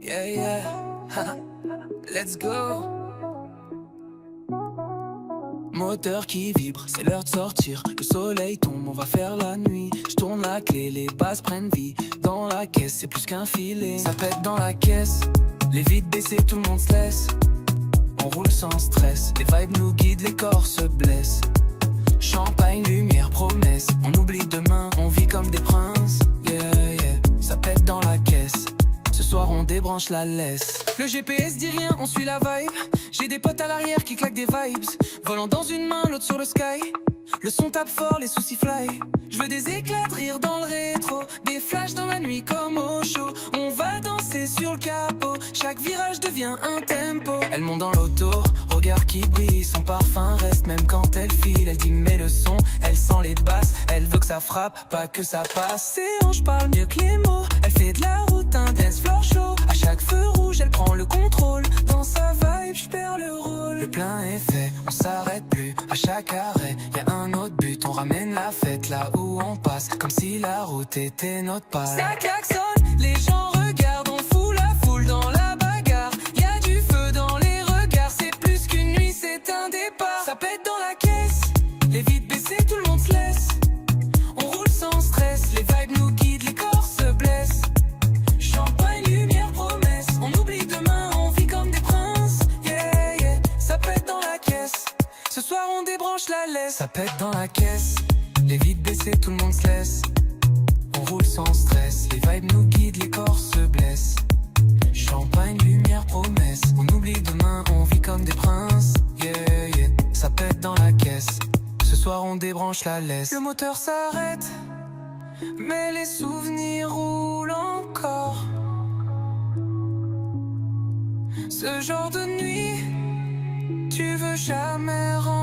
Yeah, yeah. Let's go. Moteur qui vibre, c'est l'heure de sortir. Le soleil tombe, on va faire la nuit. Je tourne la clé, les basses prennent vie. Dans la caisse, c'est plus qu'un filet. Ça pète dans la caisse, les vides baissées, tout le monde se laisse. On roule sans stress, les vibes nous guident, les corps se blessent. Champagne, lumière, promesse. On oublie demain, on vit comme des princes. Yeah, yeah, ça pète dans la caisse. Ce soir on débranche la laisse. Le GPS dit rien, on suit la vibe. J'ai des potes à l'arrière qui claquent des vibes. Volant dans une main, l'autre sur le sky. Le son tape fort, les soucis fly. Je veux des éclats de rire dans le rétro. Des flashs dans la nuit comme au show. On va danser sur le capot. Chaque virage devient un tempo. Elle monte dans l'auto, regard qui brille. Son parfum reste même quand elle file. Elle dit mais le son, elle sent les basses. Elle veut que ça frappe, pas que ça passe. Ses hanches parlent mieux que les mots. Elle fait de la route un dance floor show. À chaque feu rouge, elle prend le contrôle. Dans sa vibe, je perds le rôle. Le plein est fait, on s'arrête plus. À chaque arrêt, y a un autre but. On ramène la fête là où on passe. Comme si la route était notre pas. Ça klaxonne, les gens regardent. On fout la foule dans la bagarre. Y a du feu dans les regards. C'est plus qu'une nuit, c'est un départ. Ça pète dans la caisse, les vides baissées, tout le monde se laisse. On roule sans stress, les vibes nous guident, les corps se blessent. Champagne, lumière, promesse. On oublie demain, on vit comme des princes. Yeah, yeah, ça pète dans la caisse. Ce soir on débranche la laisse. Ça pète dans la caisse, les vides baissées, tout le monde se laisse. On roule sans stress, les vibes nous guident, les corps se blessent. Champagne, lumière, promesse. On oublie demain, on vit comme des princes. Yeah, yeah, ça pète dans la caisse. Ce soir on débranche la laisse. Le moteur s'arrête, mais les souvenirs roulent encore. Ce genre de nuit, tu veux jamais rentrer.